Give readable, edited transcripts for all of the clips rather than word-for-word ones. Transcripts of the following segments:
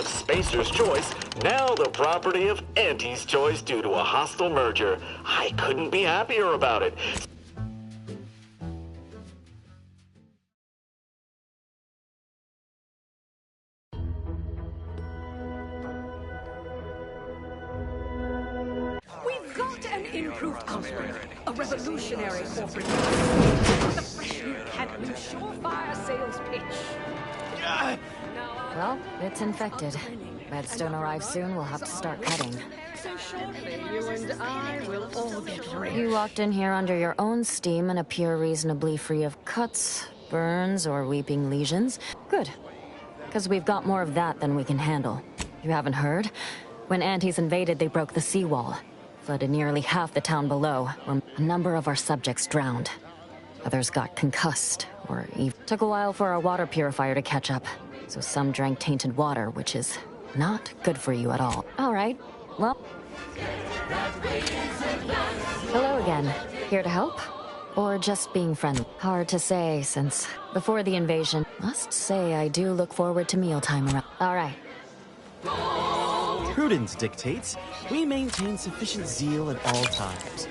Spacer's Choice, now the property of Auntie's Choice due to a hostile merger. I couldn't be happier about it. We've got an improved outlook, a revolutionary corporate with a fresh new Academy surefire sales pitch. Well, it's infected. Meds don't arrive soon, we'll have to start cutting. So shortly, you and I will all get rich. You walked in here under your own steam and appear reasonably free of cuts, burns, or weeping lesions. Good. Because we've got more of that than we can handle. You haven't heard? When Antes invaded, they broke the seawall. Flooded nearly half the town below, where a number of our subjects drowned. Others got concussed, or even took a while for our water purifier to catch up. So some drank tainted water, which is not good for you at all. All right, well... Hello again. Here to help? Or just being friendly? Hard to say, since before the invasion, must say I do look forward to mealtime around. All right. Prudence dictates we maintain sufficient zeal at all times.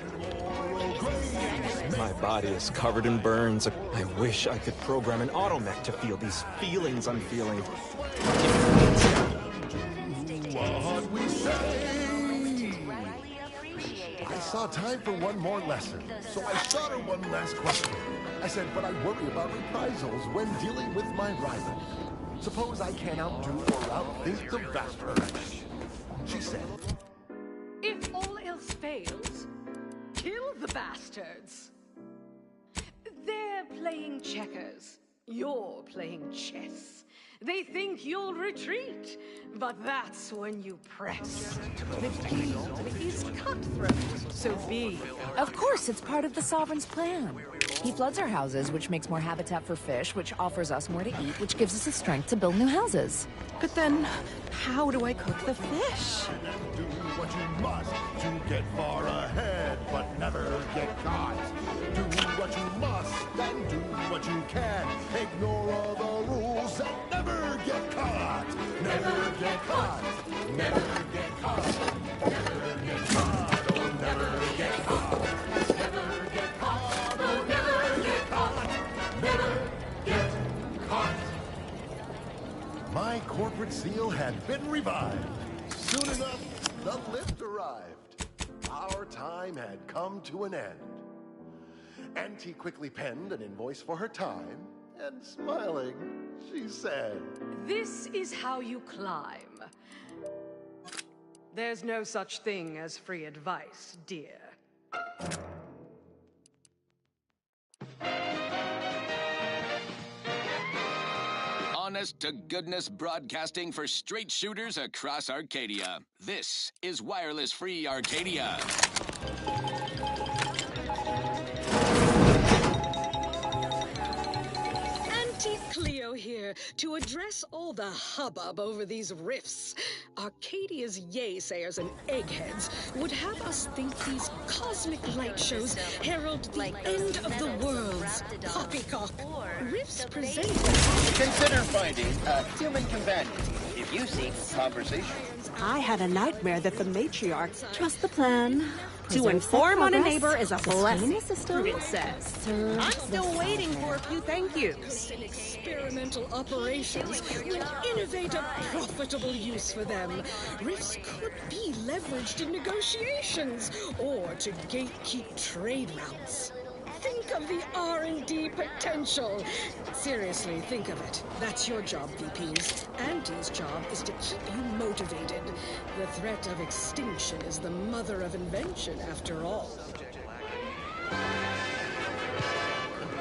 My body is covered in burns. I wish I could program an automech to feel these feelings I'm feeling. I saw time for one more lesson, so I shot her one last question. I said, but I worry about reprisals when dealing with my rivals. Suppose I can't outdo or outthink the Bajs. She said, If all else fails, kill the bastards. They're playing checkers. You're playing chess. They think you'll retreat, but that's when you press. The field is cutthroat, so be. Of course, it's part of the Sovereign's plan. He floods our houses, which makes more habitat for fish, which offers us more to eat, which gives us the strength to build new houses. But then, how do I cook the fish? do what you must to get far ahead, but never get caught. Do what you must and do what you can. Ignore all the rules and never get caught. Never get caught. Never get caught. Never get caught. Oh, never get caught. Never get caught. Oh, never get caught. Never get caught. My corporate zeal had been revived. Soon enough, the lift arrived. Our time had come to an end. Auntie quickly penned an invoice for her time, and smiling, she said, This is how you climb. There's no such thing as free advice, dear. Honest-to-goodness broadcasting for straight shooters across Arcadia. This is Wireless Free Arcadia. Auntie Cleo here to address all the hubbub over these rifts. Arcadia's yay-sayers and eggheads would have us think these cosmic light shows herald the end of the world's poppycock. Rifts present... Consider finding a human companion if you seek conversation. I had a nightmare that the matriarch Trust the plan. to inform on a neighbor is a blessing, system. Princess. I'm still waiting for a few thank yous. Experimental operations will innovate a profitable use for them. Rifts could be leveraged in negotiations or to gatekeep trade routes. Think of the R&D potential. Seriously, think of it. That's your job, VPs. Auntie's job is to keep you motivated. The threat of extinction is the mother of invention, after all.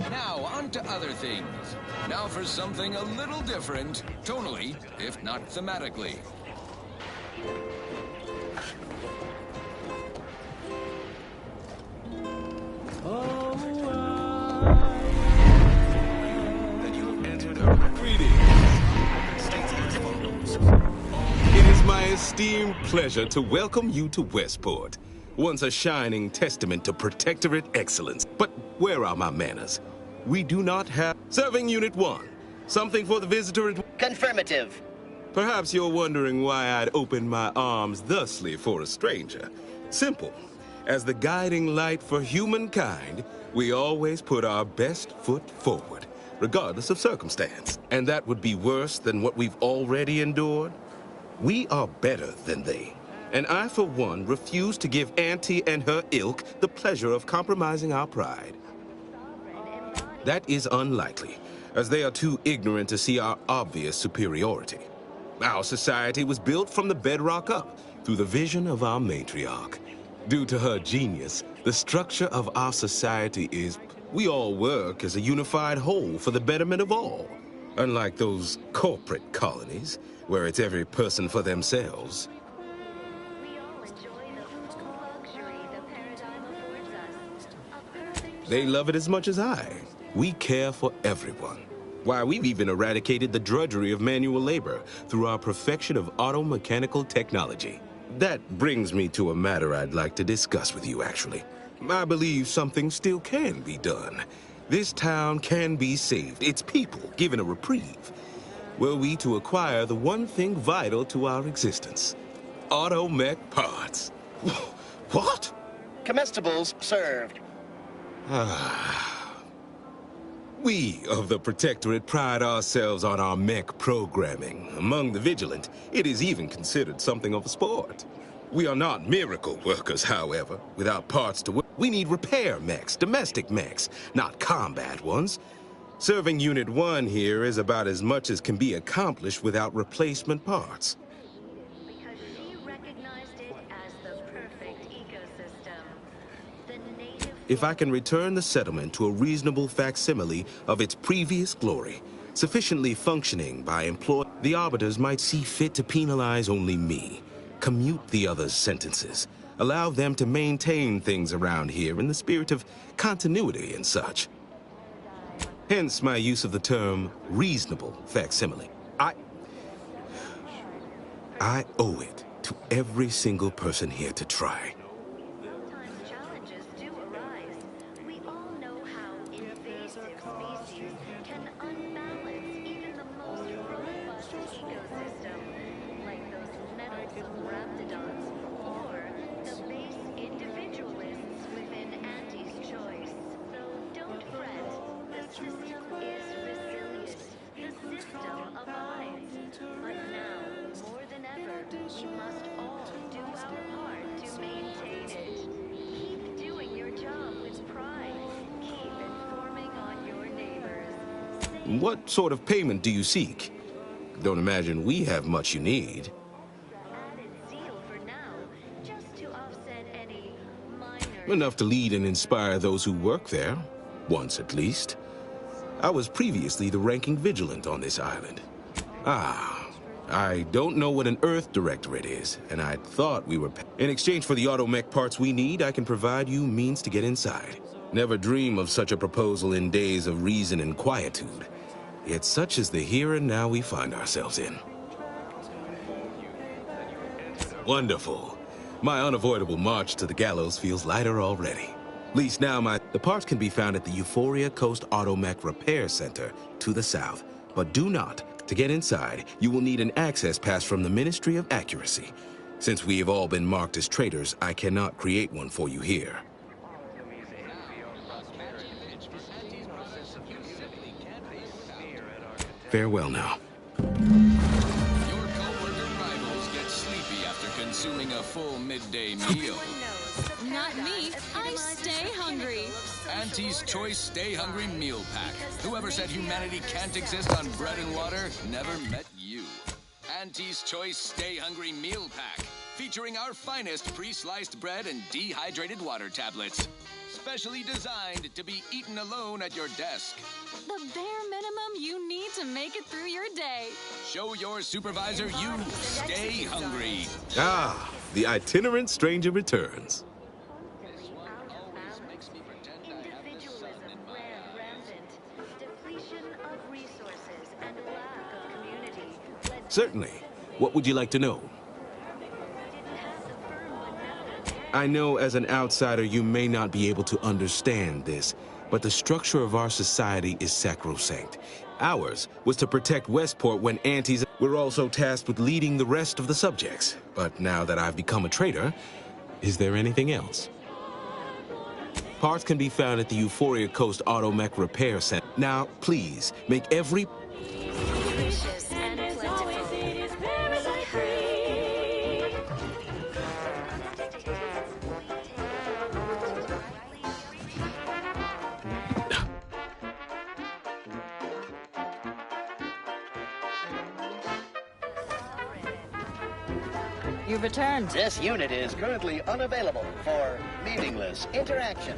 Now, on to other things. Now for something a little different, tonally, if not thematically. It is my esteemed pleasure to welcome you to Westport, once a shining testament to protectorate excellence. But where are my manners? We do not have... Serving Unit 1. Something for the visitor... Confirmative. Perhaps you're wondering why I'd open my arms thusly for a stranger. Simple. As the guiding light for humankind, we always put our best foot forward, regardless of circumstance. And that would be worse than what we've already endured? We are better than they. And I, for one, refuse to give Auntie and her ilk the pleasure of compromising our pride. That is unlikely, as they are too ignorant to see our obvious superiority. Our society was built from the bedrock up, through the vision of our matriarch. Due to her genius, the structure of our society is, we all work as a unified whole for the betterment of all. Unlike those corporate colonies, where it's every person for themselves. They love it as much as I. We care for everyone. Why, we've even eradicated the drudgery of manual labor through our perfection of auto-mechanical technology. That brings me to a matter I'd like to discuss with you, actually. I believe something still can be done. This town can be saved, its people given a reprieve. Were we to acquire the one thing vital to our existence. Auto-mech parts. What? Comestibles served. We of the Protectorate pride ourselves on our mech programming. Among the vigilant, it is even considered something of a sport. We are not miracle workers, however. Without parts to work, we need repair mechs, domestic mechs, not combat ones. Serving Unit 1 here is about as much as can be accomplished without replacement parts. Because she recognized it as the perfect ecosystem. The native... If I can return the settlement to a reasonable facsimile of its previous glory, sufficiently functioning by employ, the arbiters might see fit to penalize only me, commute the others' sentences, allow them to maintain things around here in the spirit of continuity and such. Hence my use of the term reasonable facsimile. I owe it to every single person here to try. Sometimes challenges do arise. We all know how invasive species can unbalance even the most robust ecosystem, like those meddlesome raptidons or the base individualists within Auntie's choice. So don't fret. The system is resilient. The system abides. But now, more than ever, we must all do our part to maintain it. Keep doing your job with pride. Keep informing on your neighbors. What sort of payment do you seek? Don't imagine we have much you need. Added zeal for now, just to offset any minor... Enough to lead and inspire those who work there. Once at least. I was previously the ranking vigilant on this island. I don't know what an Earth Directorate is, and I thought we were... In exchange for the automech parts we need, I can provide you means to get inside. Never dream of such a proposal in days of reason and quietude. Yet such is the here and now we find ourselves in. Wonderful. My unavoidable march to the gallows feels lighter already. At least now the parts can be found at the Euphoria Coast Automech Repair Center to the south. But do not. To get inside, you will need an access pass from the Ministry of Accuracy. Since we have all been marked as traitors, I cannot create one for you here. Farewell now. Your co-worker rivals get sleepy after consuming a full midday meal. Not me. I stay hungry. Auntie's Choice Stay Hungry Meal Pack. Whoever said humanity can't exist on bread and water never met you. Auntie's Choice Stay Hungry Meal Pack. Featuring our finest pre-sliced bread and dehydrated water tablets. Specially designed to be eaten alone at your desk. The bare minimum you need to make it through your day. Show your supervisor you stay hungry. The itinerant stranger returns. Individualism ran rampant. Depletion of resources and lack of community led to... Certainly. What would you like to know? I know as an outsider you may not be able to understand this, but the structure of our society is sacrosanct. Ours was to protect Westport when antis... We're also tasked with leading the rest of the subjects. But now that I've become a traitor, is there anything else? Parts can be found at the Euphoria Coast Automech Repair Center. Now, please, make every... Delicious and plentiful. You've returned. This unit is currently unavailable for meaningless interaction.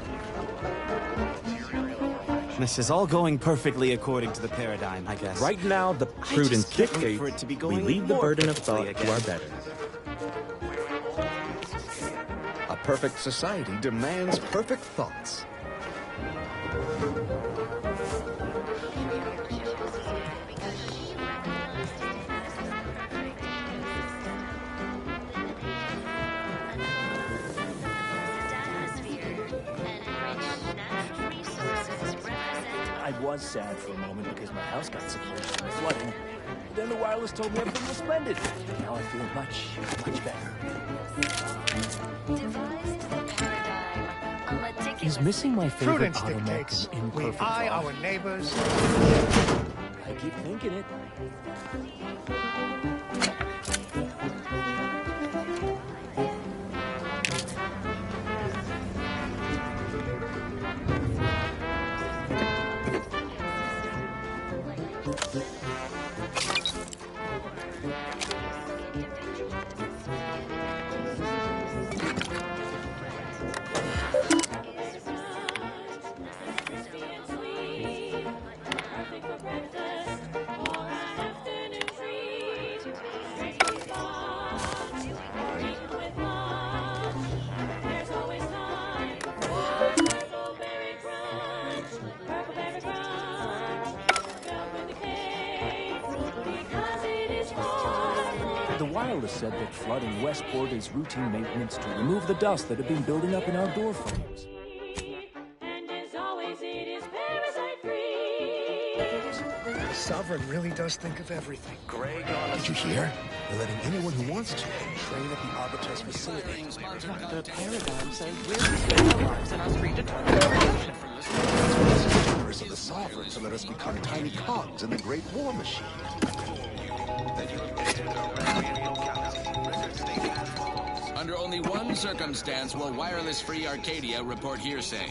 This is all going perfectly according to the paradigm, I guess. Right now, the prudence dictates for it to be we going leave the more burden of perfectly thought to our betters. A perfect society demands perfect thoughts. I was sad for a moment because my house got submerged in the flooding. Then the wireless told me everything was splendid. Now I feel much, much better. Is missing my favorite Prudence dictates automatic and we imperfect eye thought? our neighbors. I keep thinking it. The wireless said that flooding Westport is routine maintenance to remove the dust that had been building up in our door frames. The Sovereign really does think of everything. Greg, did you hear? They're letting anyone who wants to train at the Arbiter's facility. The paradigm says we're risking our lives and are free to turn the revolution. Members of the Sovereign to let us become tiny cogs in the Great War Machine. Under only one circumstance will wireless-free Arcadia report hearsay.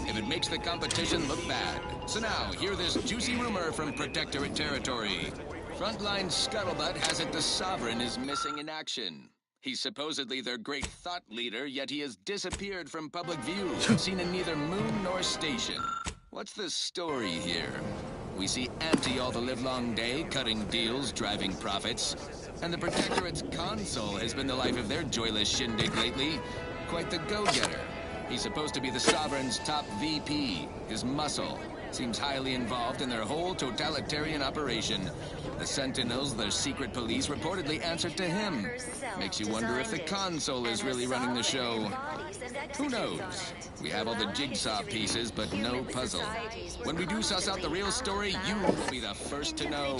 If it makes the competition look bad. So now, hear this juicy rumor from Protectorate territory. Frontline scuttlebutt has it the Sovereign is missing in action. He's supposedly their great thought leader, yet he has disappeared from public view, seen in neither moon nor station. What's the story here? We see Ante all the livelong day, cutting deals, driving profits. And the Protectorate's consul has been the life of their joyless shindig lately. Quite the go-getter. He's supposed to be the Sovereign's top VP, his muscle. Seems highly involved in their whole totalitarian operation. The Sentinels, their secret police, reportedly answered to him. Makes you wonder if the consul is really running the show. Who knows? We have all the jigsaw pieces, but no puzzle. When we do suss out the real story, you will be the first to know.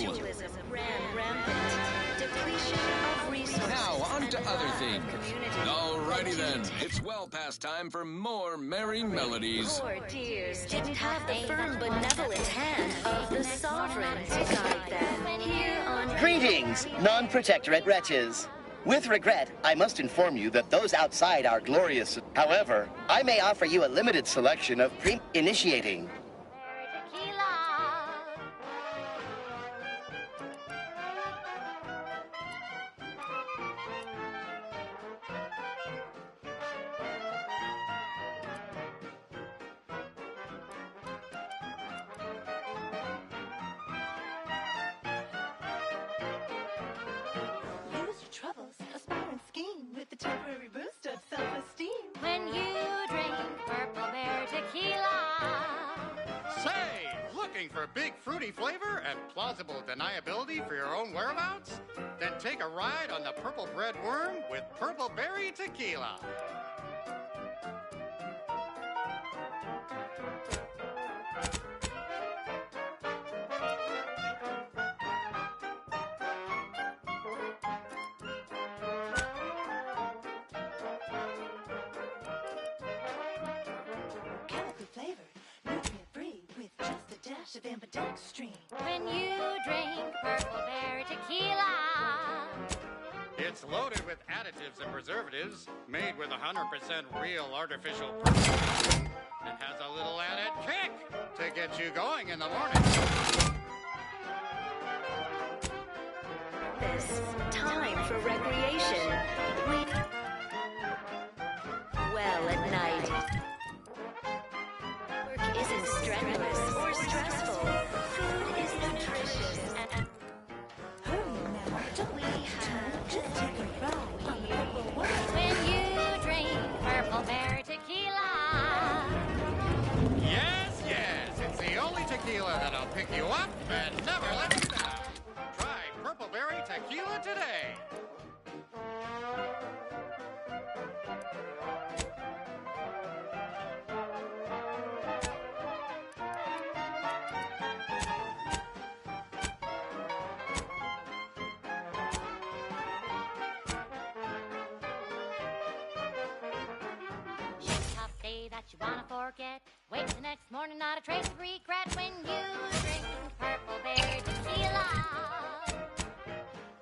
Now, on to other things. Alrighty then, it's well past time for more merry melodies. Poor dears didn't have the firm, benevolent hand of the Sovereign to guide them. Here on Greetings, non-protectorate wretches. With regret, I must inform you that those outside are glorious. However, I may offer you a limited selection of initiating. Troubles, aspire scheme with the temporary boost of self-esteem. When you drink Purple Bear tequila. Say, looking for big fruity flavor and plausible deniability for your own whereabouts? Then take a ride on the Purple Bread Worm with Purple Berry Tequila. dash of ambidextrine. When you drink purple berry tequila. It's loaded with additives and preservatives, made with 100% real artificial purple. It has a little added kick to get you going in the morning. This time for recreation. Well at night. Work isn't strenuous or stressful. Food is nutritious and we have Just take a ride on the purple world. when you drink purple berry tequila. Yes, yes, it's the only tequila that'll pick you up and never let you down. Try Purple Berry Tequila today. Tough day that you wanna forget. Wake the next morning, not a trace of regret when you drink purple berry tequila.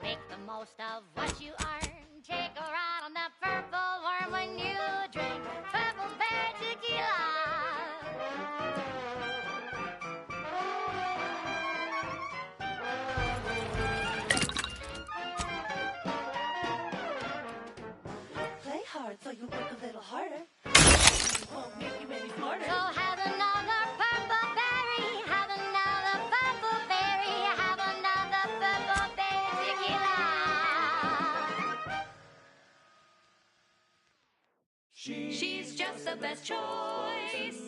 Make the most of what you earn. Take a ride on that purple worm when you drink purple berry tequila. Play hard so you work a little harder. It won't make you any smarter. So have another purple berry, have another purple berry, have another purple berry tequila. She's just the best choice.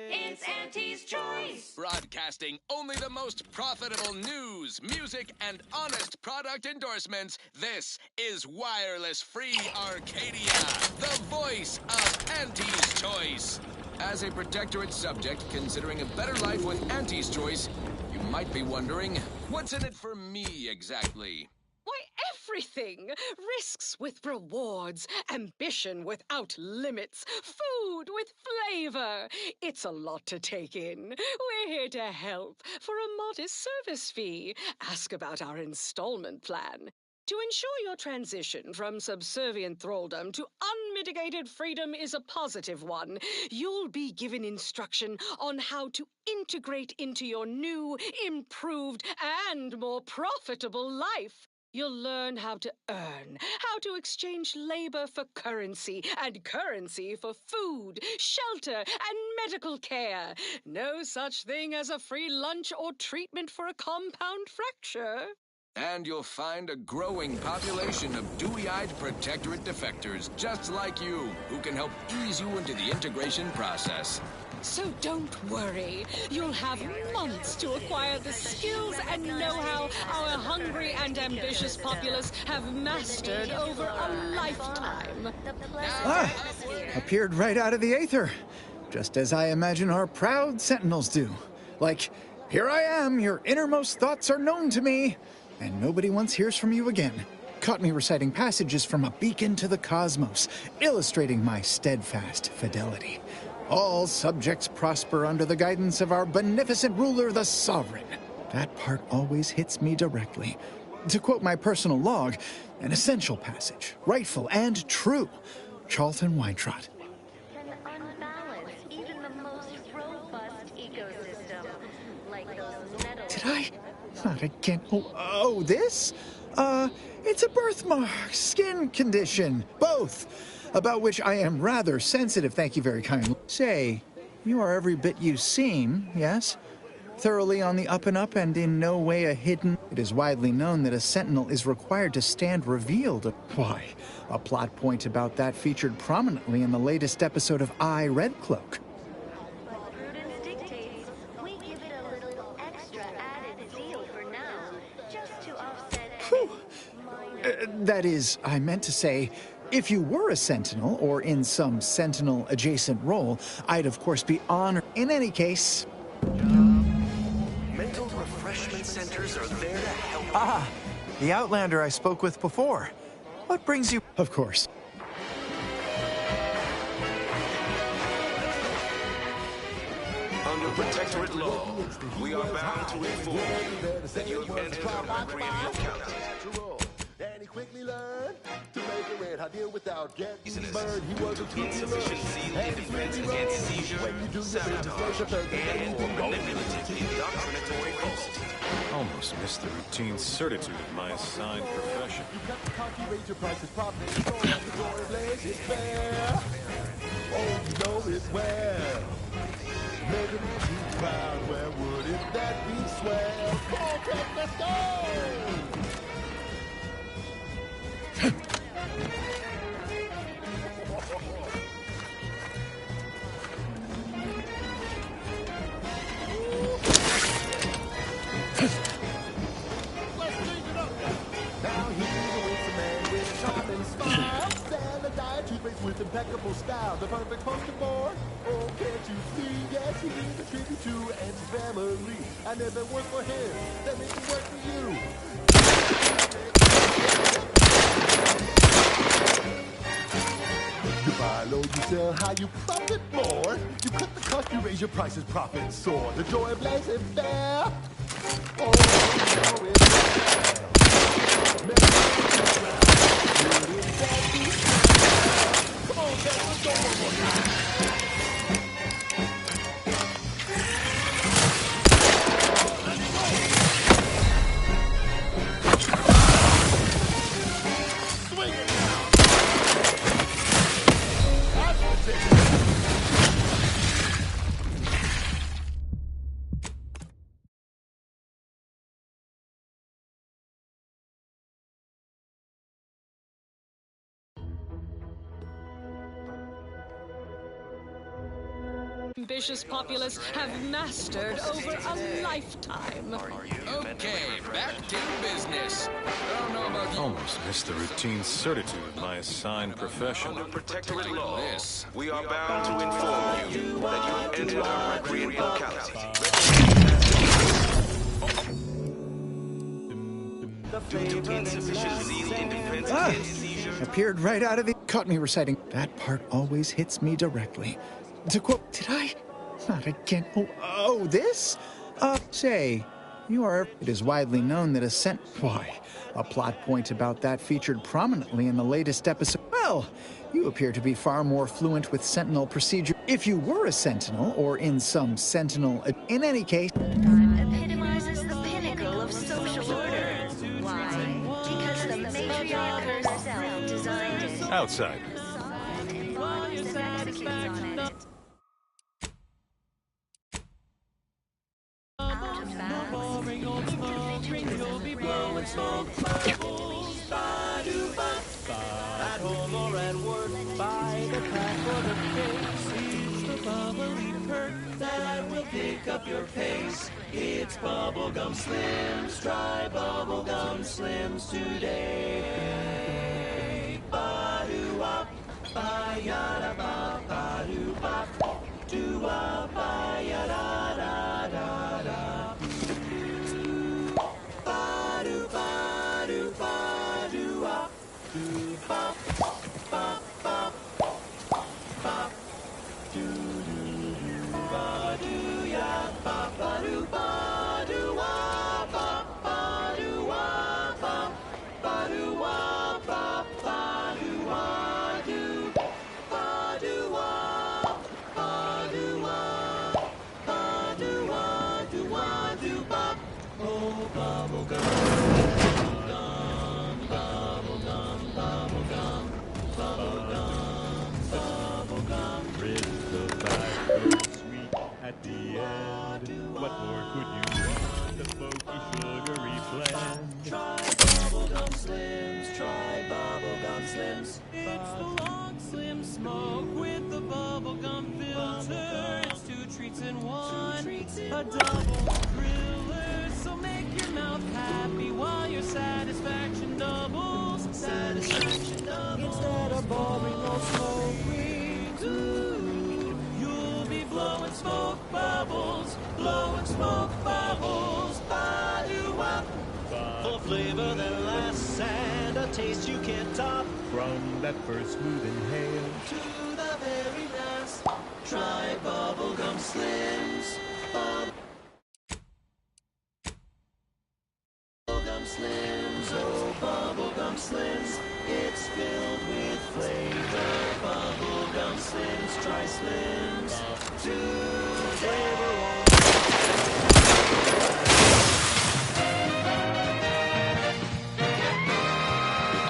It's Auntie's Choice. Broadcasting only the most profitable news, music, and honest product endorsements, this is Wireless Free Arcadia, the voice of Auntie's Choice. As a protectorate subject considering a better life with Auntie's Choice, you might be wondering, what's in it for me exactly? Why, everything! Risks with rewards, ambition without limits, food with flavor. It's a lot to take in. We're here to help for a modest service fee. Ask about our installment plan. To ensure your transition from subservient thraldom to unmitigated freedom is a positive one, you'll be given instruction on how to integrate into your new, improved, and more profitable life. You'll learn how to earn, how to exchange labor for currency, and currency for food, shelter, and medical care. No such thing as a free lunch or treatment for a compound fracture. And you'll find a growing population of dewy-eyed protectorate defectors just like you, who can help ease you into the integration process. So don't worry. You'll have months to acquire the skills and know-how our hungry and ambitious populace have mastered over a lifetime. Appeared right out of the aether, just as I imagine our proud sentinels do. Like, here I am, your innermost thoughts are known to me, and nobody once hears from you again. Caught me reciting passages from a beacon to the cosmos, illustrating my steadfast fidelity. All subjects prosper under the guidance of our beneficent ruler, the Sovereign. That part always hits me directly. To quote my personal log, an essential passage, rightful and true. Charlton Weintrott. Can unbalance even the most robust ecosystem, like those metals. Did I? Not again. Oh, this? It's a birthmark, skin condition, both. About which I am rather sensitive, thank you very kindly. Say, you are every bit you seem, yes? Thoroughly on the up and up and in no way a hidden. It is widely known that a sentinel is required to stand revealed. Why, a plot point about that featured prominently in the latest episode of I, Red Cloak. But prudence dictates we give it a little extra added zeal for now, just to offset any That is, I meant to say, if you were a sentinel, or in some sentinel-adjacent role, I'd of course be honored. In any case... Mental refreshment centers are there to help. Ah, the Outlander I spoke with before. What brings you... Of course. Under Protectorate law, we are bound to inform you that you have entered a recreational county. And he quickly learned to make a red hot deal without getting burned. He was a true Insufficient zeal in defense against seizure, sabotage, and/or manipulative indoctrinatory falsity. Almost missed the routine certitude of my assigned profession. You got the cocky rate your prices profit. The door blaze is fair. Oh, you know it well. Making you proud, where wouldn't that be swell? Come on, Ted, let's go! Now he's a man with a charming smile. Stand a diet toothpaste with impeccable style. The perfect poster boy. Oh, can't you see? Yes, he is a tribute to Auntie's family. And if it works for him, then it can work for you. You buy low, you sell high, you profit more. You cut the cost, you raise your prices, profit soar. The joy of life is fair. Oh, you know it's fair. Come on, Ted, let's go one more time. Swing it now. That's ridiculous. Ambitious populace have mastered over a lifetime. Okay, back to business. I don't know about you. Almost missed the routine certitude of my assigned profession. Under protectorate law, we are bound to inform you that you have entered a recreational county. Due to insufficient zeal in defense against seizure. Appeared right out of the... Caught me reciting. That part always hits me directly. To quote, did I? Not again. Oh, this? Say, you are... It is widely known that Why, a plot point about that featured prominently in the latest episode. Well, you appear to be far more fluent with Sentinel procedure. If you were a Sentinel, or in some Sentinel... In any case... Epitomizes the pinnacle of social order. Why? Because the matriarch herself designed it. Outside. At home or at work, by the pack or the case, it's the bubbly perk that will pick up your pace. It's Bubblegum Slims, try Bubblegum Slims today. Ba-doo-wop, ba-ya-da-ba, ba-doo-bop, doo-wop, ba-ya-da-da-da-da. Ba-doo, ba-doo, ba-doo-wop, doo-bop, bop, bop, bop, doo-doo-doo, ba-doo-ya, ba-ba-doo-ba-doo-wop, ba-ba-doo-wop, ba-ba-doo-wop, ba-ba-doo-wop, ba-doo-wop, ba-doo-wop, ba-doo-wop, doo-wop, oh, bubblegum. Bubblegum, bubblegum, bubblegum, bubblegum. Rinse the bag, sweet at the end. What more could you want? The smoky, sugary blend. Try Bubblegum Slims, try Bubblegum Slims. It's the long slim smoke with the bubblegum filter. It's two treats in one, a double thriller. So make your mouth happy while your satisfaction doubles. Satisfaction doubles. Instead of boring old smoke rings, ooh, you'll be blowing smoke bubbles, blowing smoke bubbles. Ba-doo-wop. Full of flavor that lasts and a taste you can't top. From that first smooth inhale to the very last, try Bubblegum Slims. Bubblegum Slims, oh Bubblegum Slims, it's filled with flavor. Bubblegum Slims, try Slims today.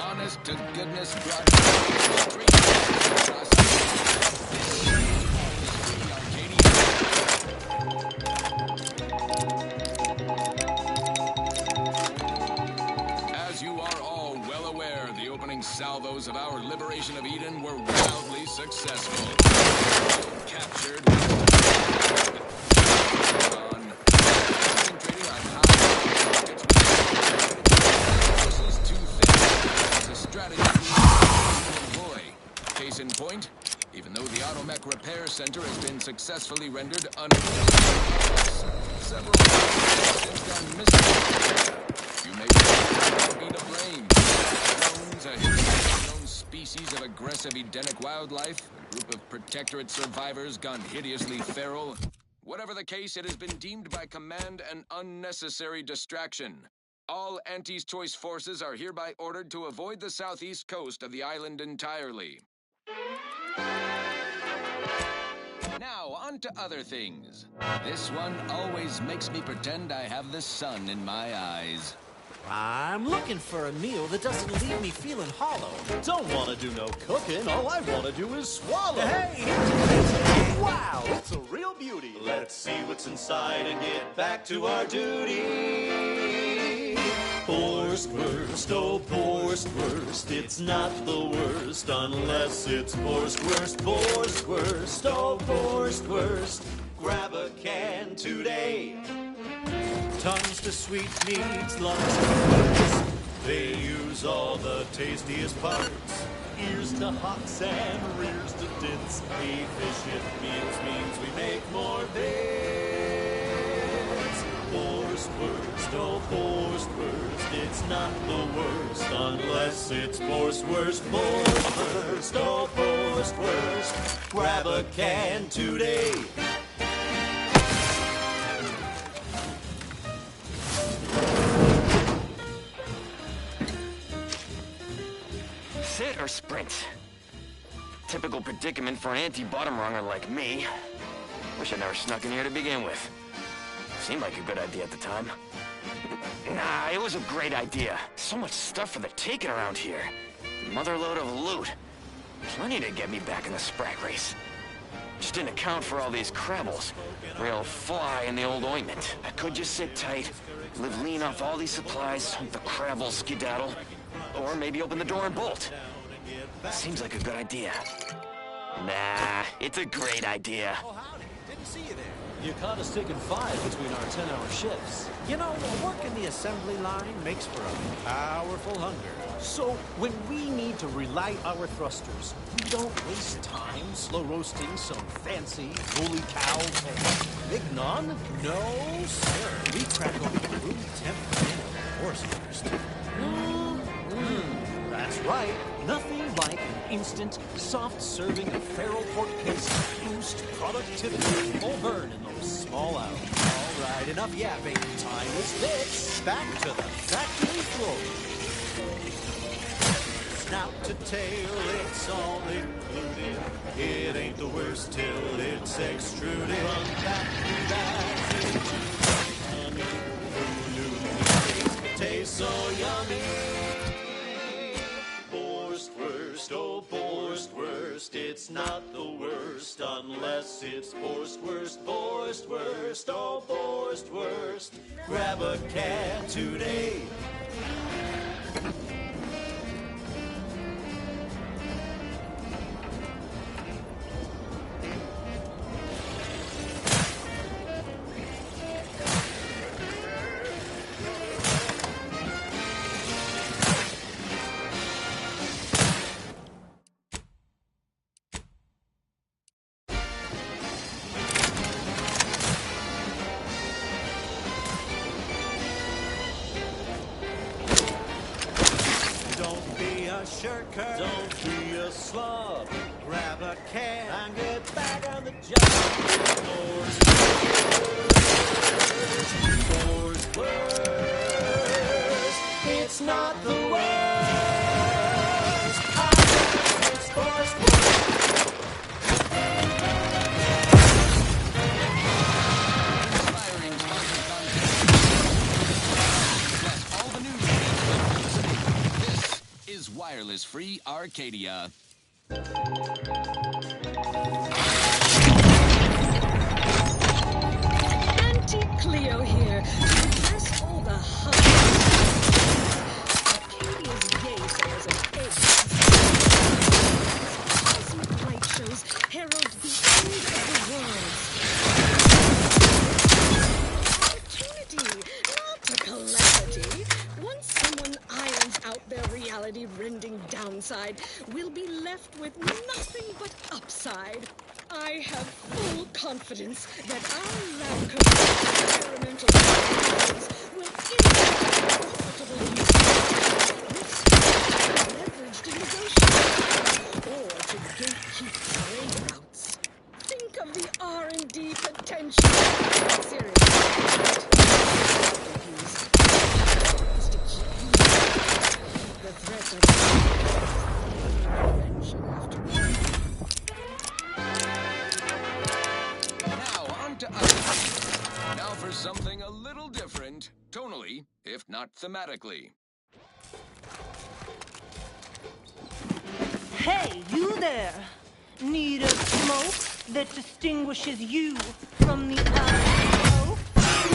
Honest to goodness broadcast straight across As you are all well aware, the opening salvos of our liberation of Eden were wildly successful. Captured on concentrating on high forces too thin is a strategy we employ. Case in point, even though the Automech Repair Center has been successfully rendered unusable, several have gone missing. You may be to blame. Drones, a unknown species of aggressive Edenic wildlife, a group of Protectorate survivors gone hideously feral. Whatever the case, it has been deemed by command an unnecessary distraction. All Auntie's Choice forces are hereby ordered to avoid the southeast coast of the island entirely. Now, on to other things. This one always makes me pretend I have the sun in my eyes. I'm looking for a meal that doesn't leave me feeling hollow. Don't want to do no cooking. All I want to do is swallow. Hey, wow, it's a real beauty. Let's see what's inside and get back to our duty. Borstwurst, oh Borstwurst, it's not the worst unless it's Borstwurst. Borstwurst, oh Borstwurst, grab a can today. Tongues to sweet meats, lungs to fruits. They use all the tastiest parts. Ears to hot sand, rears to dits. Efficient means we make more bits. Borstwurst, oh Borstwurst, it's not the worst unless it's Borstwurst. Borstwurst, oh Borstwurst, grab a can today. Sit or sprint? Typical predicament for an anti-bottom runger like me. Wish I never snuck in here to begin with. Seemed like a good idea at the time. Nah, it was a great idea. So much stuff for the taking around here. Motherload of loot. Plenty to get me back in the sprag race. Just didn't account for all these crabbles. Real fly in the old ointment. I could just sit tight, live lean off all these supplies, hope the crabbles skedaddle. Or maybe open the door and bolt. Seems like a good idea. Nah, it's a great idea. Oh, howdy. Didn't see you there. You caught us taking 5 between our 10-hour shifts. You know, working the assembly line makes for a powerful hunger. So, when we need to relight our thrusters, we don't waste time slow roasting some fancy holy cow mignon. No, sir. We crack open a room temp horse first. That's right. Nothing like an instant, soft serving of feral pork paste to boost productivity. Full burn in those small hours. All right, enough yapping. Time is fixed. Back to the factory floor. Snout to tail, it's all included. It ain't the worst till it's extruded. Run back through that into honey. Who knew it tastes so yummy? Borstwurst, oh Borstwurst, it's not the worst unless it's Borstwurst. Borstwurst, oh Borstwurst, grab a can today. a shirker. Don't be a slob. Grab a can and get back on the job. Force worst. It's not the worst. It's force worst. Wireless Free Arcadia. Auntie Cleo here to address all the hum. Arcadia's gay sales and eggs. Cosmic light shows herald the end of the world. Opportunity, not a calamity. Once someone irons out their reality-rending downside, we'll be left with nothing but upside. I have full confidence that our lab-coated experimental solutions will innovate profitable use leveraged in negotiations or to gatekeep trade routes. Think of the R&D potential. Seriously. The threat of invention after all. Now on to other things. Now for something a little different, tonally, if not thematically. Hey, you there! Need a smoke that distinguishes you from the other?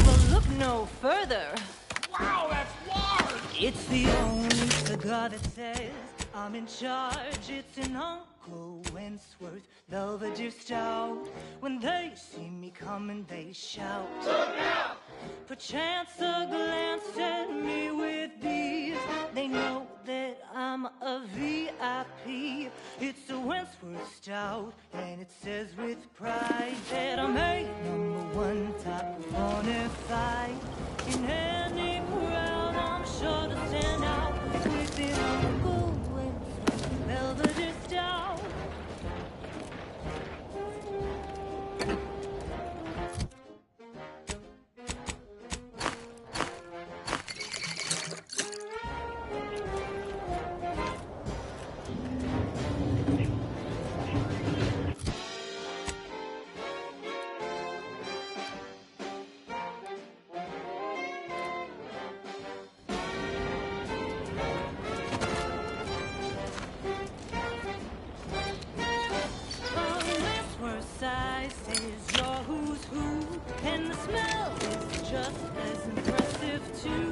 Well, look no further. Wow, that's large! It's the only cigar that says I'm in charge. It's an Uncle Wentworth Belvedere Stout. When they see me coming, they shout. Look out! Perchance a glance at me with these. They know that I'm a VIP. It's a Wentworth Stout, and it says with pride that I'm a #1 top bonafide. In any crowd, I'm sure to stand out with the Uncle Wentworth Belvedere Stout. Size says you're who's who, and the smell is just as impressive too.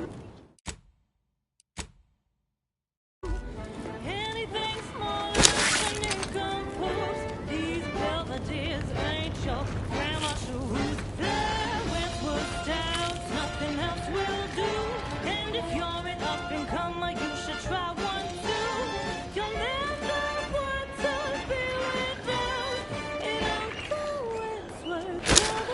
Anything smaller than decomposed, these Belvederes ain't your grandma shoes. They're Wentworth Stouts, nothing else will do. And if you're an up-and-comer, you should try one too. You'll never want to be without an Uncle Wentworth Belvedere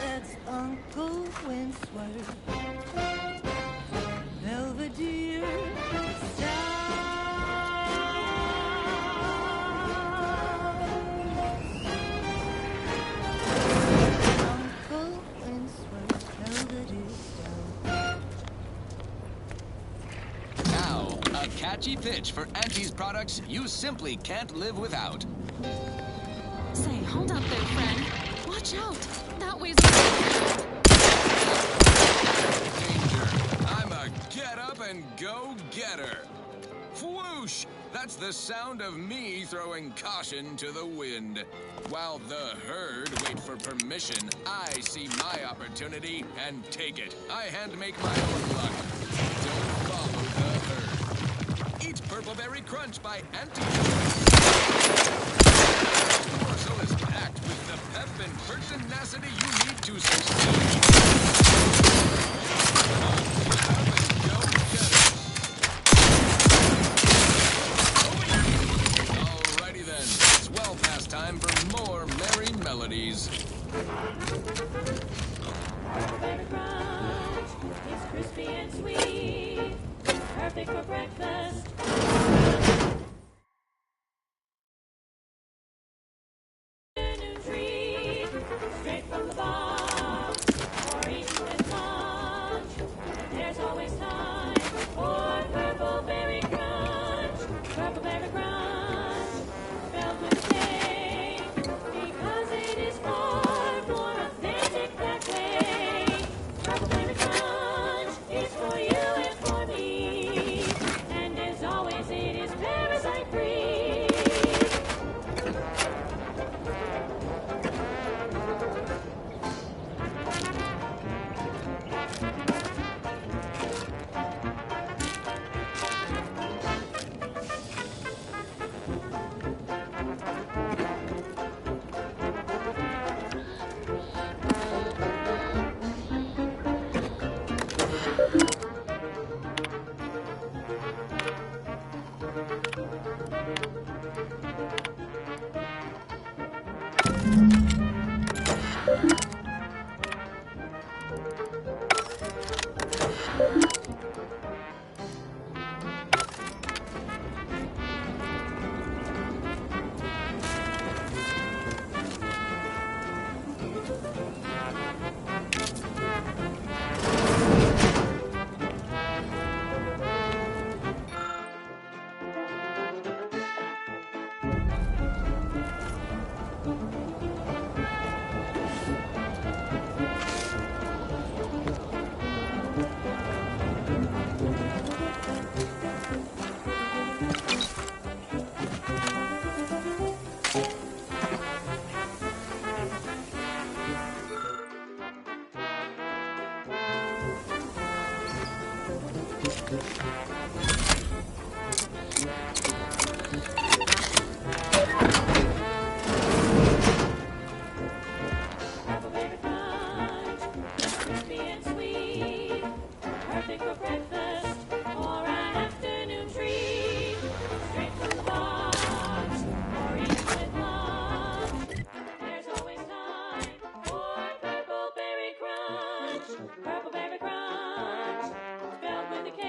That's Uncle Wentworth Belvedere Uncle Wentworth Belvedere Now, a catchy pitch for Auntie's products you simply can't live without. Say, hold up there, friend. Watch out. That way's Danger. I'm a get-up-and-go-getter. Whoosh! That's the sound of me throwing caution to the wind. While the herd wait for permission, I see my opportunity and take it. I hand-make my own luck. Don't follow the herd. Eat Purple Berry Crunch by Auntie. nobodies. It's crispy and sweet, perfect for breakfast. Afternoon treat, straight from the box, or eaten with lunch. There's always time for purple berry crunch. Purple berry crunch, spelled with a K, because it is far more authentic that way. Purple berry crunch is for you and for me, and as always it is parasite free. Crispy and sweet, perfect for breakfast or an afternoon treat. Straight from the box or eaten with lunch. There's always time for purple berry crunch. Purple berry crunch, spelled with a K,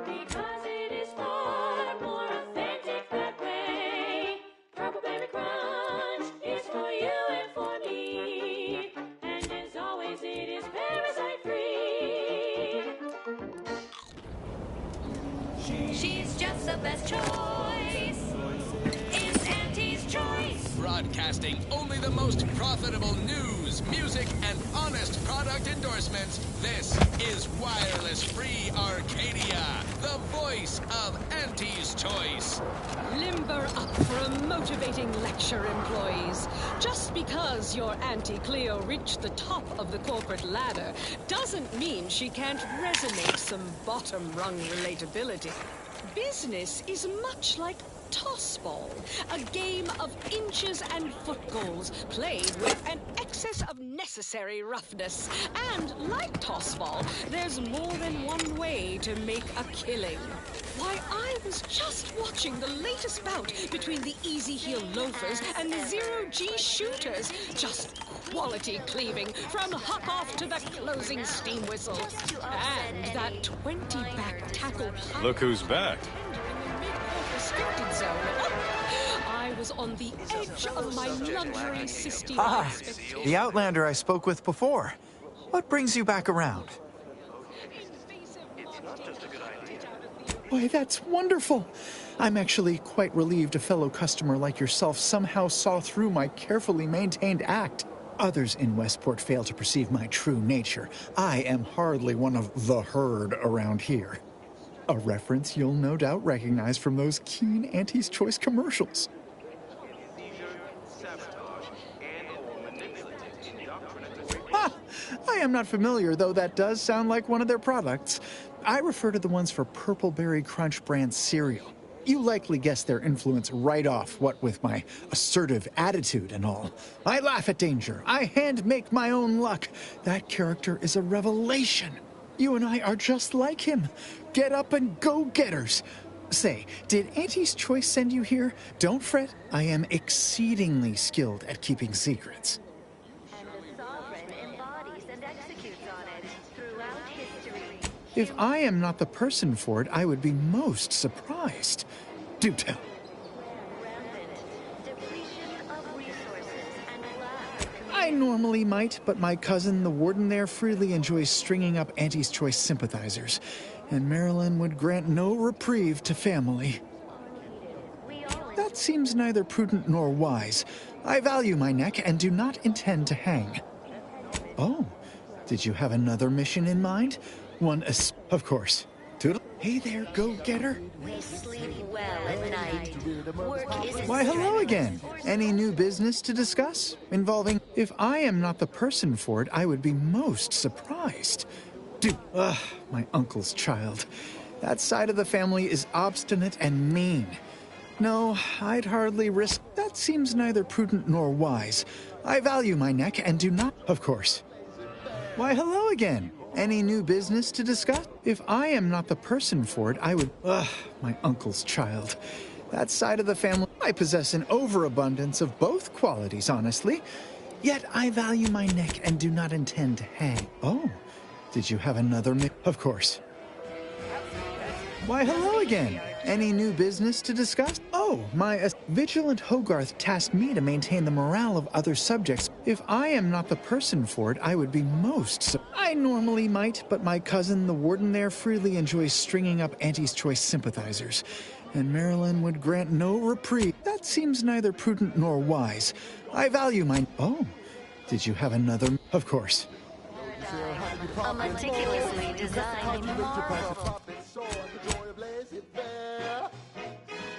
because it is far more authentic that way. Purple berry crunch is for you and for me, and as always it is parasite free. She's just the best choice. It's Auntie's choice. Broadcasting only the most profitable news, music, and honest product endorsements. This is Wireless Free Arcadia, the voice of Auntie's Choice. Limber up for a motivating lecture, employees. Just because your Auntie Cleo reached the top of the corporate ladder doesn't mean she can't resonate some bottom-rung relatability. Business is much like tossball, a game of inches and foot goals played with an excess of necessary roughness. And like tossball, there's more than one way to make a killing. Why, I was just watching the latest bout between the easy heel loafers and the zero-G shooters. Just quality cleaving from huck-off to the closing steam whistle. And that 20-back tackle. Look who's back. Restricted zone. I was on the edge of my luxury system. Ah, the Outlander I spoke with before. What brings you back around? Why, that's wonderful. I'm actually quite relieved a fellow customer like yourself somehow saw through my carefully maintained act. Others in Westport fail to perceive my true nature. I am hardly one of the herd around here. A reference you'll no doubt recognize from those keen Auntie's Choice commercials. Ah, I am not familiar, though that does sound like one of their products. I refer to the ones for Purple Berry Crunch brand cereal. You likely guessed their influence right off, what with my assertive attitude and all. I laugh at danger. I hand-make my own luck. That character is a revelation. You and I are just like him. Get up and go-getters. Say, did Auntie's Choice send you here? Don't fret, I am exceedingly skilled at keeping secrets. And the sovereign embodies and executes on it throughout history. If I am not the person for it, I would be most surprised. Do tell. I normally might, but my cousin, the warden there, freely enjoys stringing up Auntie's Choice sympathizers, and Marilyn would grant no reprieve to family. That seems neither prudent nor wise. I value my neck and do not intend to hang. Oh, did you have another mission in mind? One, of course. Toodle. Hey there, go-getter. We sleep well at night. Work is Why, hello again. Any new business to discuss? Involving, if I am not the person for it, I would be most surprised. My uncle's child. That side of the family is obstinate and mean. No, I'd hardly risk. That seems neither prudent nor wise. I value my neck and do not, of course. Why, hello again. Any new business to discuss? If I am not the person for it, I would... my uncle's child. That side of the family... I possess an overabundance of both qualities, honestly. Yet I value my neck and do not intend to hang. Oh, did you have another of course. Why, hello again. Any new business to discuss? Oh, my vigilant Hogarth tasked me to maintain the morale of other subjects. If I am not the person for it, I would be most... I normally might, but my cousin, the warden there, freely enjoys stringing up Auntie's Choice sympathizers, and Marilyn would grant no reprieve. That seems neither prudent nor wise. I value my... Oh, did you have another... Of course. a meticulously designed marvel.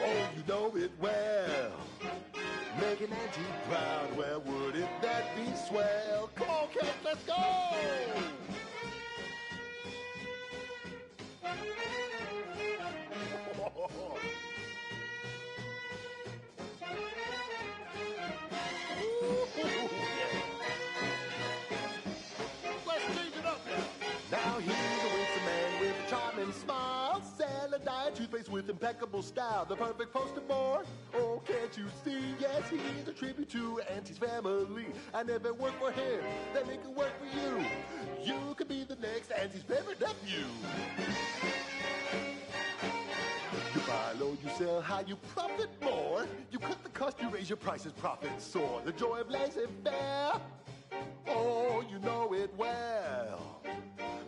Oh, you know it well. Making Auntie proud, well, wouldn't that be swell? Come on, kids, let's go! Let's change it up now. Now he's a winsome man with a charming smile. Diet toothpaste with impeccable style. The perfect poster boy. Oh, can't you see? Yes, he's a tribute to Auntie's family. And if it worked for him, then it can work for you. You could be the next Auntie's favorite nephew. You buy low, you sell high, you profit more. You cut the cost, you raise your prices, profits soar. The joy of laissez-faire. Oh, you know it well.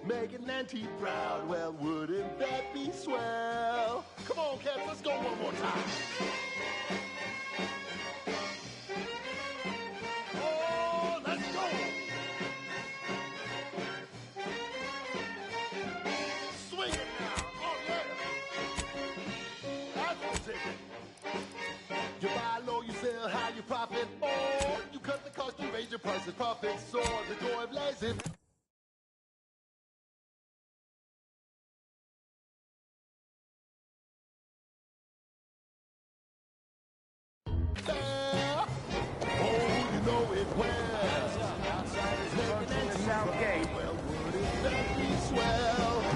Making Auntie proud, well, wouldn't that be swell? Come on, cats, let's go one more time. Oh, let's go. Swing it now. Oh, yeah. That's what's it. You buy low, you sell high, you profit more. You cut the cost, you raise your prices, profits soar. The joy of laissez.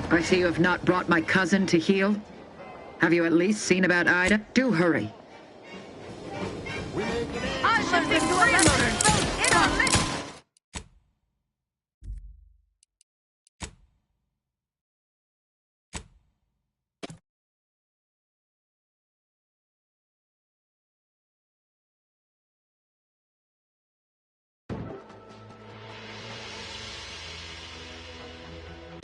I see you have not brought my cousin to heel. Have you at least seen about Ida? Do hurry. I'm moving to a lesser in our midst.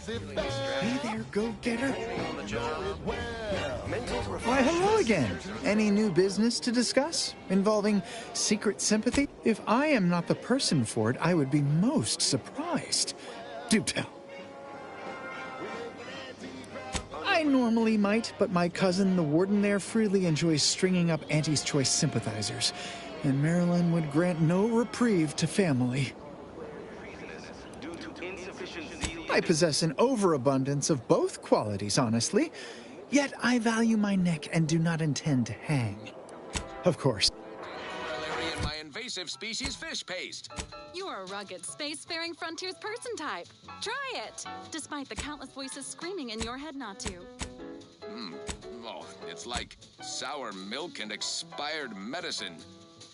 Hey there, go-getter. Why, hello again. Any new business to discuss? Involving secret sympathy? If I am not the person for it, I would be most surprised. Do tell. I normally might, but my cousin, the warden there, freely enjoys stringing up Auntie's Choice sympathizers, and Marilyn would grant no reprieve to family. I possess an overabundance of both qualities, honestly. Yet I value my neck and do not intend to hang. Of course. In my invasive species fish paste. You are a rugged, spacefaring frontiers person type. Try it, despite the countless voices screaming in your head not to. Oh, It's like sour milk and expired medicine.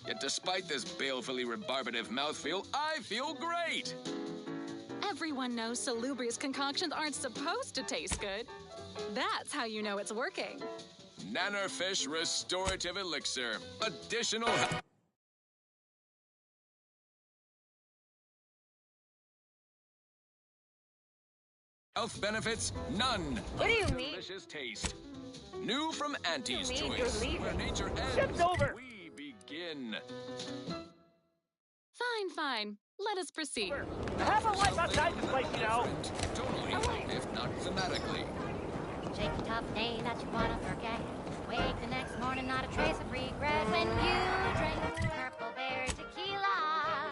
Yet despite this balefully rebarbative mouthfeel, I feel great! Everyone knows salubrious concoctions aren't supposed to taste good. That's how you know it's working. Nannerfish Restorative Elixir. Additional... health benefits, none. What do you mean? Delicious taste. New from Auntie's You mean Choice, you're leaving? where nature ends, Ship's over. we begin. Fine, fine. Let us proceed. I have a life outside this place, you know. Tonally, if not thematically. Shake a tough day that you wanna forget. Wake the next morning, not a trace of regret. When you drink purple berry tequila,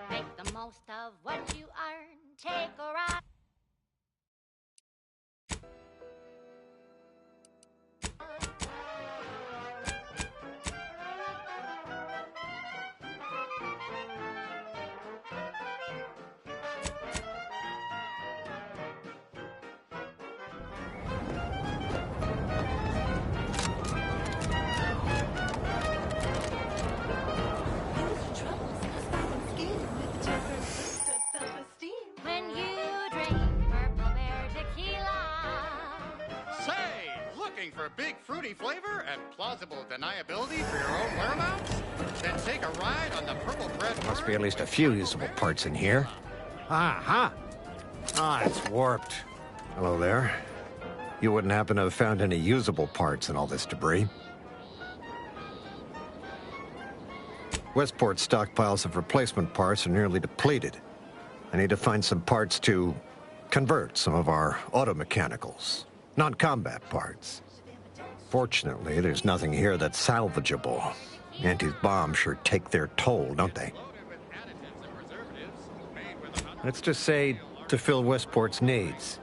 make the most of what you earn. Take a ride. When you drink purple berry tequila. Say, looking for big fruity flavor and plausible deniability for your own whereabouts? Then take a ride on the Purple Bread. Must be at least a few usable parts in here. Ah, it's warped. Hello there. You wouldn't happen to have found any usable parts in all this debris? Westport's stockpiles of replacement parts are nearly depleted. I need to find some parts to convert some of our automechanicals, non-combat parts. Fortunately, there's nothing here that's salvageable. Auntie's bombs sure take their toll, don't they? Let's just say to fill Westport's needs.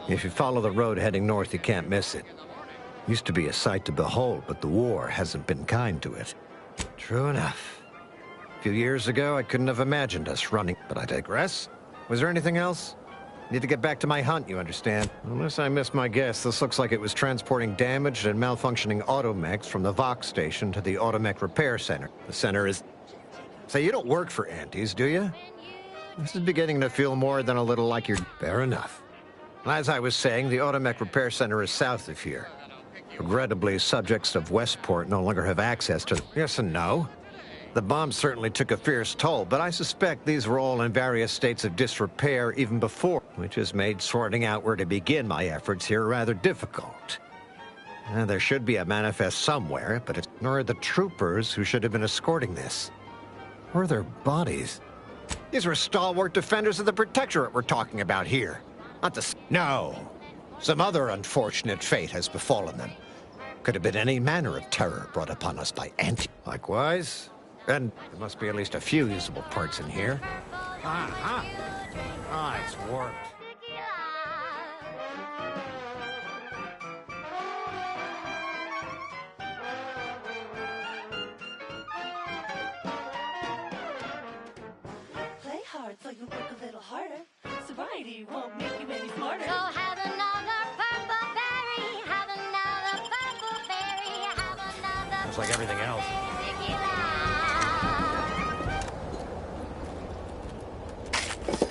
If you follow the road heading north, you can't miss it. Used to be a sight to behold, but the war hasn't been kind to it. True enough. A few years ago, I couldn't have imagined us running, but I digress. Was there anything else? Need to get back to my hunt, you understand? Unless I missed my guess, this looks like it was transporting damaged and malfunctioning automechs from the Vox station to the Automech Repair Center. The center is... Say, you don't work for Auntie's, do you? This is beginning to feel more than a little like you're... Fair enough. As I was saying, the Automech Repair Center is south of here. Regrettably, subjects of Westport no longer have access to... Yes and no. The bomb certainly took a fierce toll, but I suspect these were all in various states of disrepair even before, which has made sorting out where to begin my efforts here rather difficult. There should be a manifest somewhere, but it's nor the troopers who should have been escorting this. Or their bodies. These were stalwart defenders of the Protectorate we're talking about here. Not the... No. Some other unfortunate fate has befallen them. Could have been any manner of terror brought upon us by Auntie. Likewise. And there must be at least a few usable parts in here. It's warped. Play hard so you work a little harder. Sobriety won't make you any smarter. So have another purple berry. Have another purple berry. Have another. Looks like everything else.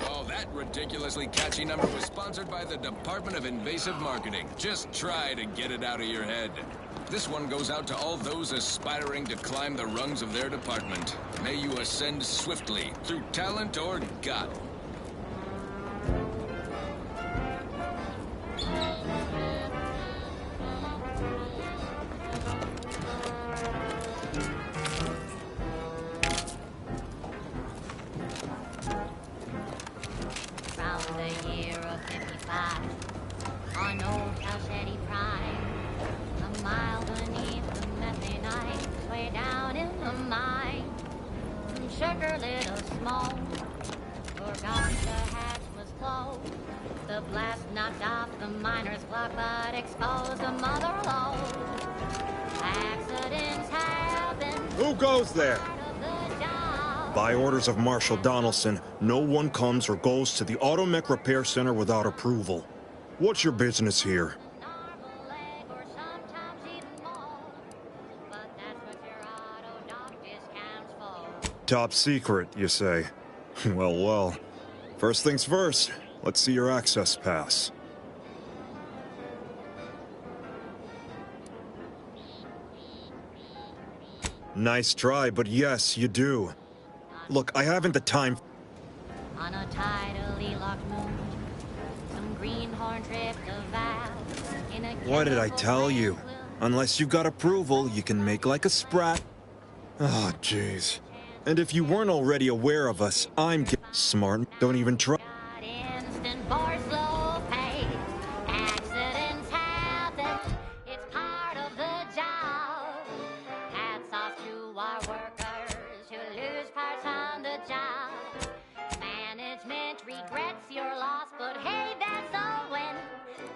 Oh, that ridiculously catchy number was sponsored by the Department of Invasive Marketing. Just try to get it out of your head. This one goes out to all those aspiring to climb the rungs of their department. May you ascend swiftly through talent or gut. Round the year of 55, on old Calcetti Prime, a mile beneath the methane ice, way down in the mine. Some sugar lit a smoke, forgot the hatch was closed. The blast knocked off the miner's clock, but exposed the mother lode. Accidents happen. Who goes there? By orders of Marshal Donaldson, no one comes or goes to the Automech Repair Center without approval. What's your business here? Top secret, you say? Well, well. First things first, let's see your access pass. Nice try, but yes, you do. Look, I haven't the time. On a tidally locked moon, some greenhorn tripped a vow in a What did I tell you? Unless you've got approval, you can make like a sprat. Oh, jeez. And if you weren't already aware of us, I'm smart. Don't even try. instant for slow pay. Accidents happen, it's part of the job. Hats off to our workers who lose parts on the job. Management regrets your loss, but hey, that's a win.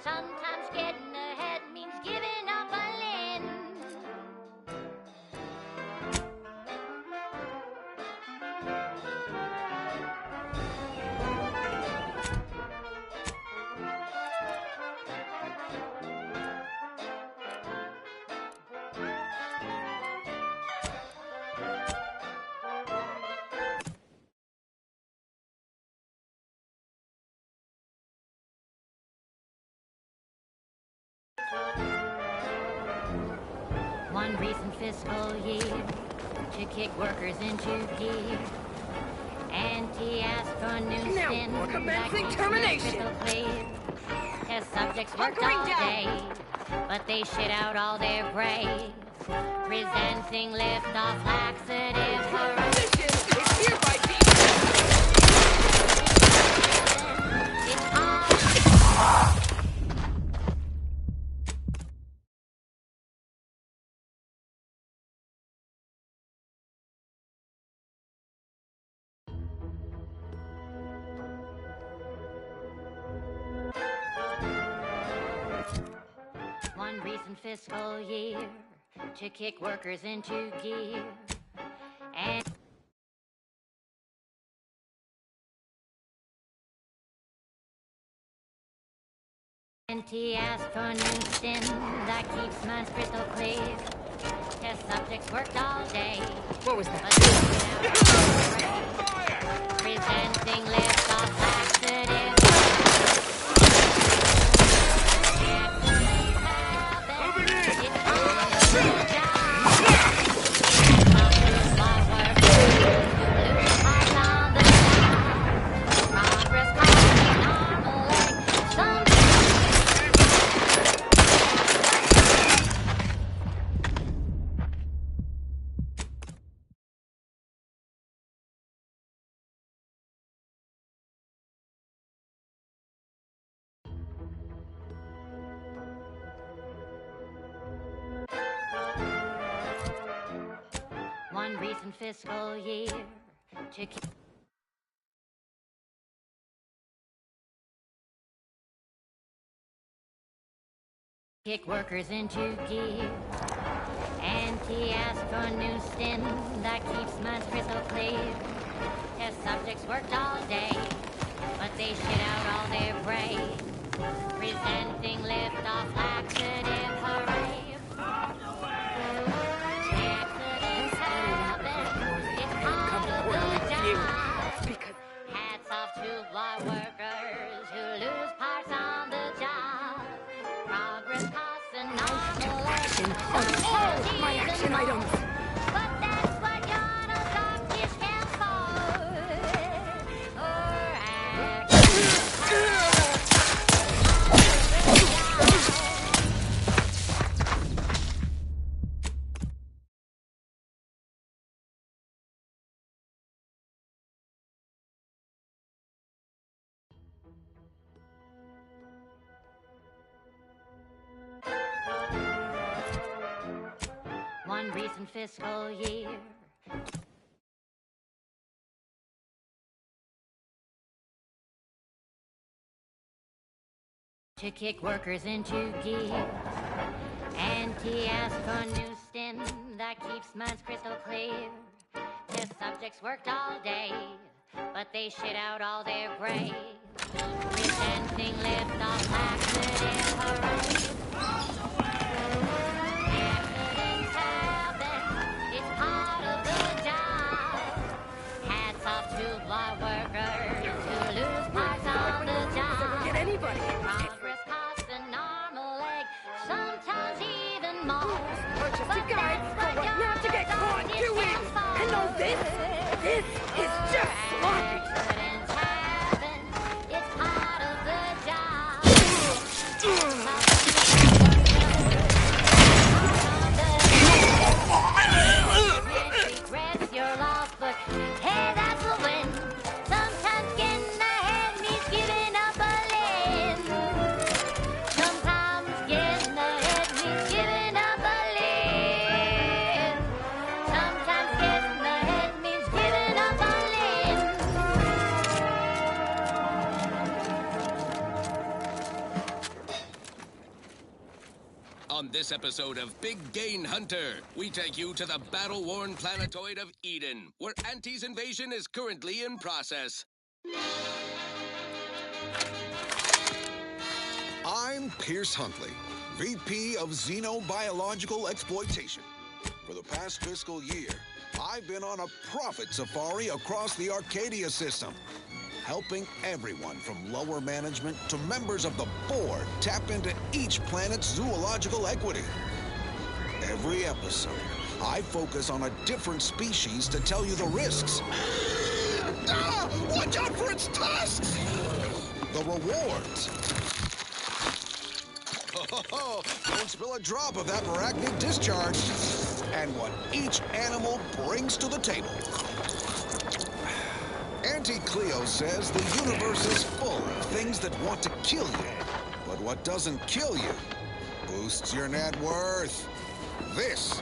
Sometimes getting ahead means giving up a limb. One recent fiscal year to kick workers into gear. Anti-asked for new Now, spin. what about that keeps termination? crystal clear. Test subjects worked all day, but they shit out all their brave. Presenting lift-off laxative Position is hereby One recent fiscal year to kick workers into gear. And anti-asked for new spin that keeps minds crystal clear. Test subjects worked all day. What was that? Presenting lift-off laxative. One recent fiscal year to kick workers into gear. Anti-asked for new spin that keeps minds crystal clear. Test subjects worked all day, but they shit out all their brave. Presenting lift-off laxative hooray. Accidents happen, it's part of the job. Hats off to our workers who lose parts on the job. Progress costs and normal action on all my action items. But that's what your doctor stands for. Or one recent fiscal year. To kick workers into gear. Anti-asked for new spin that keeps minds crystal clear. Test subjects worked all day, but they shit out all their brave. Presenting lift-off laxative hooray. Accidents happen, it's part of the job. It's just sloppy. It's part of the job. Regrets your loss, but hey, that's a win. Sometimes getting ahead means giving up a limb. Sometimes getting ahead means giving up a limb. Sometimes getting ahead means giving up a On this episode of Big Gain Hunter, we take you to the battle-worn planetoid of Eden, where Auntie's invasion is currently in process. I'm Pierce Huntley, VP of Xenobiological Exploitation. For the past fiscal year, I've been on a profit safari across the Arcadia system, helping everyone from lower management to members of the board tap into each planet's zoological equity. Every episode, I focus on a different species to tell you the risks. Watch out for its tusks! The rewards. Don't spill a drop of that arachnid discharge. And what each animal brings to the table. Auntie Cleo says the universe is full of things that want to kill you. But what doesn't kill you boosts your net worth. This